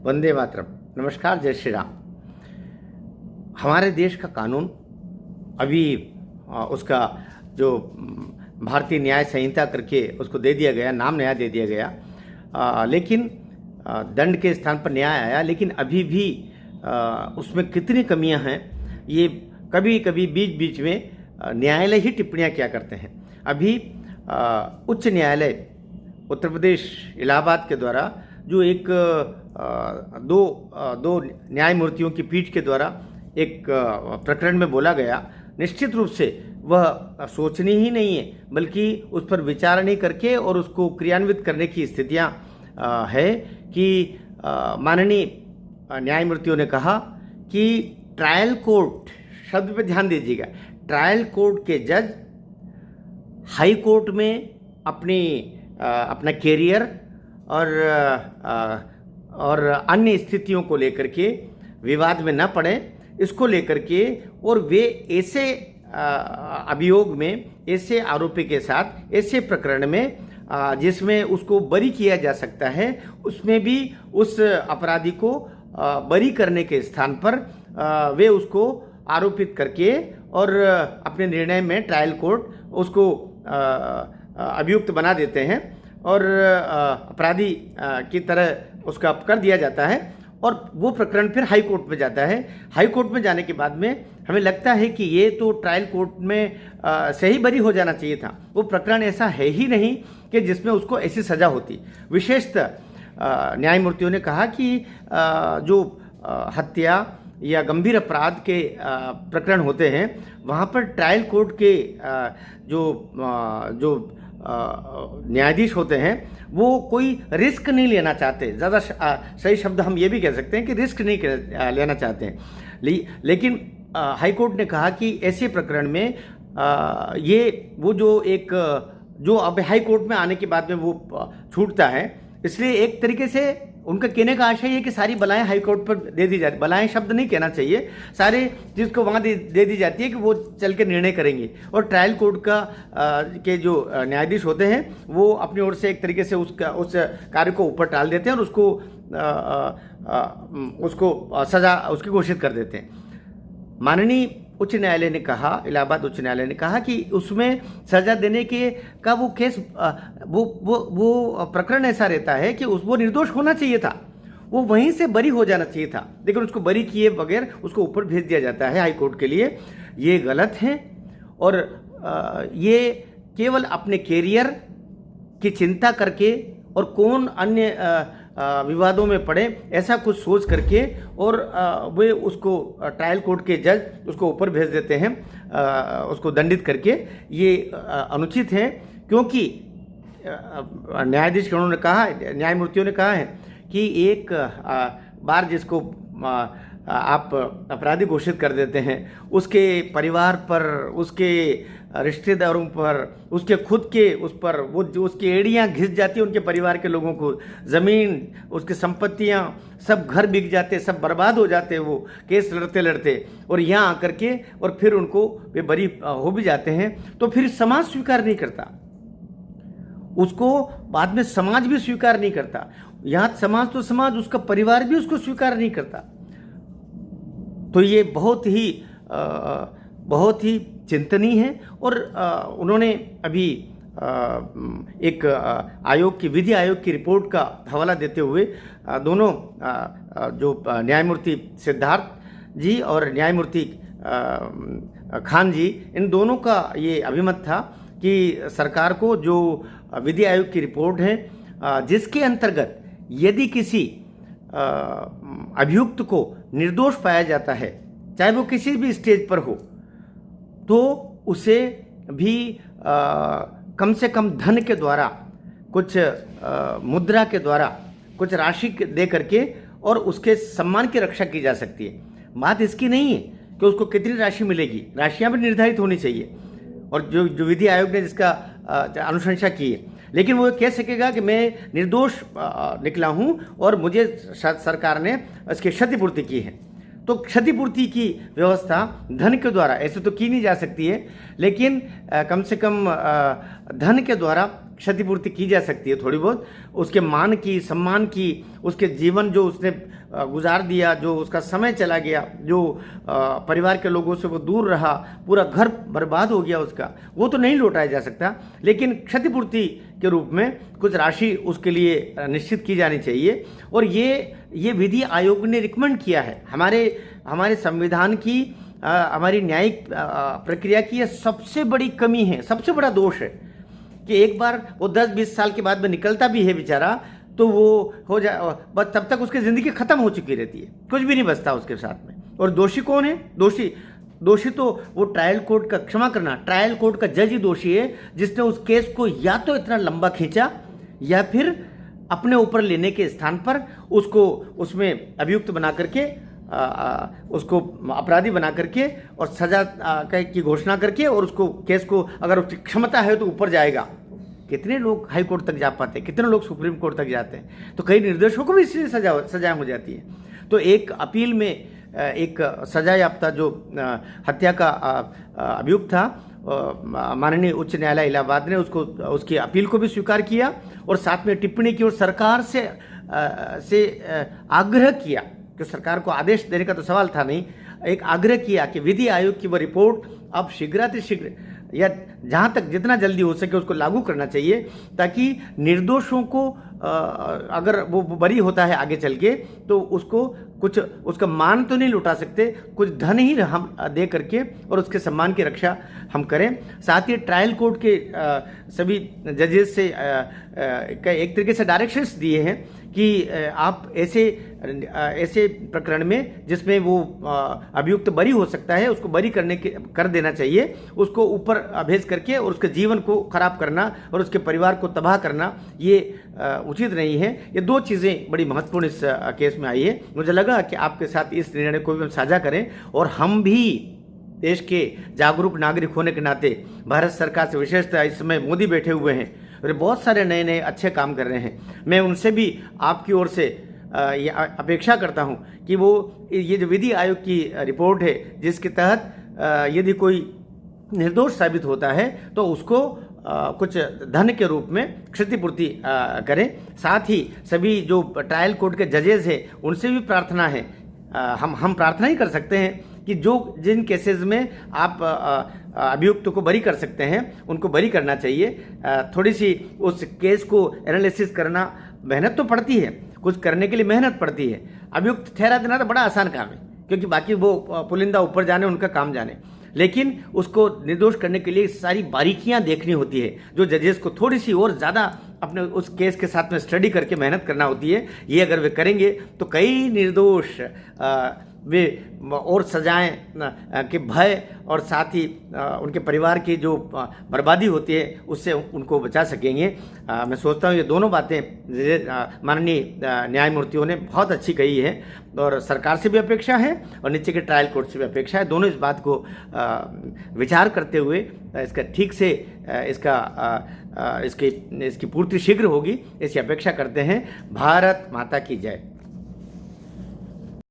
वंदे मातरम। नमस्कार, जय श्री राम। हमारे देश का कानून अभी उसका जो भारतीय न्याय संहिता करके उसको दे दिया गया, नाम नया दे दिया गया, लेकिन दंड के स्थान पर न्याय आया। लेकिन अभी भी उसमें कितनी कमियां हैं, ये कभी कभी बीच बीच में न्यायालय ही टिप्पणियां क्या करते हैं। अभी उच्च न्यायालय उत्तर प्रदेश इलाहाबाद के द्वारा जो एक दो न्यायमूर्तियों की पीठ के द्वारा एक प्रकरण में बोला गया, निश्चित रूप से वह सोचनी ही नहीं है, बल्कि उस पर विचार नहीं करके और उसको क्रियान्वित करने की स्थितियां है कि माननीय न्यायमूर्तियों ने कहा कि ट्रायल कोर्ट, शब्द पे ध्यान दीजिएगा, ट्रायल कोर्ट के जज हाई कोर्ट में अपना कैरियर और अन्य स्थितियों को लेकर के विवाद में न पड़े, इसको लेकर के, और वे ऐसे अभियोग में, ऐसे आरोपी के साथ, ऐसे प्रकरण में जिसमें उसको बरी किया जा सकता है, उसमें भी उस अपराधी को बरी करने के स्थान पर वे उसको आरोपित करके और अपने निर्णय में ट्रायल कोर्ट उसको अभियुक्त बना देते हैं और अपराधी की तरह उसका कर दिया जाता है, और वो प्रकरण फिर हाई कोर्ट में जाता है। हाई कोर्ट में जाने के बाद में हमें लगता है कि ये तो ट्रायल कोर्ट में से ही बरी हो जाना चाहिए था। वो प्रकरण ऐसा है ही नहीं कि जिसमें उसको ऐसी सज़ा होती। विशेषतः न्यायमूर्तियों ने कहा कि जो हत्या या गंभीर अपराध के प्रकरण होते हैं, वहाँ पर ट्रायल कोर्ट के जो न्यायाधीश होते हैं वो कोई रिस्क नहीं लेना चाहते। ज़्यादा सही शब्द हम ये भी कह सकते हैं कि रिस्क नहीं लेना चाहते हैं। लेकिन हाई कोर्ट ने कहा कि ऐसे प्रकरण में ये वो जो अब हाई कोर्ट में आने के बाद में वो छूटता है, इसलिए एक तरीके से उनका कहने का आशय है कि सारी बलाएं हाई कोर्ट पर दे दी जाती। बलाएं शब्द नहीं कहना चाहिए, सारे चीज़ को वहाँ दे दी जाती है कि वो चल के निर्णय करेंगे, और ट्रायल कोर्ट के जो न्यायाधीश होते हैं वो अपनी ओर से एक तरीके से उस कार्य को ऊपर टाल देते हैं और उसको सज़ा उसकी घोषित कर देते हैं। माननीय उच्च न्यायालय ने कहा, इलाहाबाद उच्च न्यायालय ने कहा कि उसमें सजा देने के का वो केस वो प्रकरण ऐसा रहता है कि वो निर्दोष होना चाहिए था, वो वहीं से बरी हो जाना चाहिए था, लेकिन उसको बरी किए बगैर उसको ऊपर भेज दिया जाता है हाई कोर्ट के लिए। ये गलत है, और ये केवल अपने कैरियर की चिंता करके और कौन अन्य विवादों में पड़े ऐसा कुछ सोच करके, और वे उसको ट्रायल कोर्ट के जज उसको ऊपर भेज देते हैं उसको दंडित करके। ये अनुचित है, क्योंकि न्यायमूर्तियों ने कहा है कि एक बार जिसको आप अपराधी घोषित कर देते हैं, उसके परिवार पर, उसके रिश्तेदारों पर, उसके खुद के उस पर वो जो उसकी एड़ियाँ घिस जाती हैं, उनके परिवार के लोगों को, ज़मीन, उसकी संपत्तियाँ, सब घर बिक जाते, सब बर्बाद हो जाते वो केस लड़ते लड़ते, और यहाँ आकर के और फिर उनको वे बरी हो भी जाते हैं, तो फिर समाज स्वीकार नहीं करता उसको, बाद में समाज भी स्वीकार नहीं करता। यहाँ समाज तो समाज, उसका परिवार भी उसको स्वीकार नहीं करता। तो ये बहुत ही चिंतनीय है। और उन्होंने अभी एक विधि आयोग की रिपोर्ट का हवाला देते हुए दोनों जो न्यायमूर्ति सिद्धार्थ जी और न्यायमूर्ति खान जी, इन दोनों का ये अभिमत था कि सरकार को जो विधि आयोग की रिपोर्ट है, जिसके अंतर्गत यदि किसी अभियुक्त को निर्दोष पाया जाता है, चाहे वो किसी भी स्टेज पर हो, तो उसे भी कम से कम धन के द्वारा, कुछ मुद्रा के द्वारा, कुछ राशि दे करके और उसके सम्मान की रक्षा की जा सकती है। बात इसकी नहीं है कि उसको कितनी राशि मिलेगी, राशियां भी निर्धारित होनी चाहिए, और जो विधि आयोग ने जिसका अनुशंसा की है, लेकिन वो कह सकेगा कि मैं निर्दोष निकला हूं और मुझे सरकार ने इसकी क्षतिपूर्ति की है। तो क्षतिपूर्ति की व्यवस्था धन के द्वारा ऐसे तो की नहीं जा सकती है, लेकिन कम से कम धन के द्वारा क्षतिपूर्ति की जा सकती है थोड़ी बहुत, उसके मान की, सम्मान की, उसके जीवन जो उसने गुजार दिया, जो उसका समय चला गया, जो परिवार के लोगों से वो दूर रहा, पूरा घर बर्बाद हो गया उसका, वो तो नहीं लौटाया जा सकता, लेकिन क्षतिपूर्ति के रूप में कुछ राशि उसके लिए निश्चित की जानी चाहिए। और ये विधि आयोग ने रिकमेंड किया है। हमारे संविधान की, हमारी न्यायिक प्रक्रिया की यह सबसे बड़ी कमी है, सबसे बड़ा दोष है कि एक बार वो 10-20 साल के बाद में निकलता भी है बेचारा, तो वो हो जाए, बस तब तक उसकी ज़िंदगी ख़त्म हो चुकी रहती है, कुछ भी नहीं बचता उसके साथ में। और दोषी कौन है? दोषी तो वो ट्रायल कोर्ट का, क्षमा करना, ट्रायल कोर्ट का जज ही दोषी है, जिसने उस केस को या तो इतना लंबा खींचा या फिर अपने ऊपर लेने के स्थान पर उसको उसमें अभियुक्त बना करके, उसको अपराधी बना करके और सजा की घोषणा करके, और उसको केस को, अगर उसकी क्षमता है तो ऊपर जाएगा। कितने लोग हाई कोर्ट तक जा पाते हैं, कितने लोग सुप्रीम कोर्ट तक जाते हैं, तो कई निर्दोषों को भी इसलिए सजा हो जाती है। तो एक अपील में एक सजा याफ्ता जो हत्या का अभियुक्त था, माननीय उच्च न्यायालय इलाहाबाद ने उसकी अपील को भी स्वीकार किया और साथ में टिप्पणी की और सरकार से आग्रह किया कि सरकार को आदेश देने का तो सवाल था नहीं, एक आग्रह किया कि विधि आयोग की वह रिपोर्ट अब शीघ्रातिशीघ्र या जहाँ तक जितना जल्दी हो सके उसको लागू करना चाहिए, ताकि निर्दोषों को अगर वो बरी होता है आगे चल के, तो उसको कुछ, उसका मान तो नहीं लुटा सकते, कुछ धन ही हम दे करके और उसके सम्मान की रक्षा हम करें। साथ ही ट्रायल कोर्ट के सभी जजेस से एक तरीके से डायरेक्शंस दिए हैं कि आप ऐसे प्रकरण में जिसमें वो अभियुक्त बरी हो सकता है, उसको बरी कर देना चाहिए। उसको ऊपर भेज करके और उसके जीवन को खराब करना और उसके परिवार को तबाह करना, ये उचित नहीं है। ये दो चीज़ें बड़ी महत्वपूर्ण इस केस में आई है। मुझे लगा कि आपके साथ इस निर्णय को भी हम साझा करें, और हम भी देश के जागरूक नागरिक होने के नाते भारत सरकार से, विशेषतः इस समय मोदी बैठे हुए हैं और बहुत सारे नए अच्छे काम कर रहे हैं, मैं उनसे भी आपकी ओर से ये अपेक्षा करता हूं कि वो ये जो विधि आयोग की रिपोर्ट है, जिसके तहत यदि कोई निर्दोष साबित होता है तो उसको कुछ धन के रूप में क्षतिपूर्ति करें। साथ ही सभी जो ट्रायल कोर्ट के जजेस हैं उनसे भी प्रार्थना है, हम प्रार्थना ही कर सकते हैं कि जिन केसेस में आप अभियुक्त को बरी कर सकते हैं उनको बरी करना चाहिए। थोड़ी सी उस केस को एनालिसिस करना, मेहनत तो पड़ती है, कुछ करने के लिए मेहनत पड़ती है। अभियुक्त ठहरा देना तो बड़ा आसान काम है, क्योंकि बाकी वो पुलिंदा ऊपर जाने, उनका काम जाने, लेकिन उसको निर्दोष करने के लिए सारी बारीकियां देखनी होती है, जो जजेस को थोड़ी सी और ज़्यादा अपने उस केस के साथ में स्टडी करके मेहनत करना होती है। ये अगर वे करेंगे तो कई निर्दोष वे और सजाएं के भय और साथ ही उनके परिवार की जो बर्बादी होती है उससे उनको बचा सकेंगे। मैं सोचता हूँ ये दोनों बातें माननीय न्यायमूर्तियों ने बहुत अच्छी कही है, और सरकार से भी अपेक्षा है और नीचे के ट्रायल कोर्ट से भी अपेक्षा है। दोनों इस बात को विचार करते हुए इसका ठीक से इसकी पूर्ति शीघ्र होगी, ऐसी अपेक्षा करते हैं। भारत माता की जय।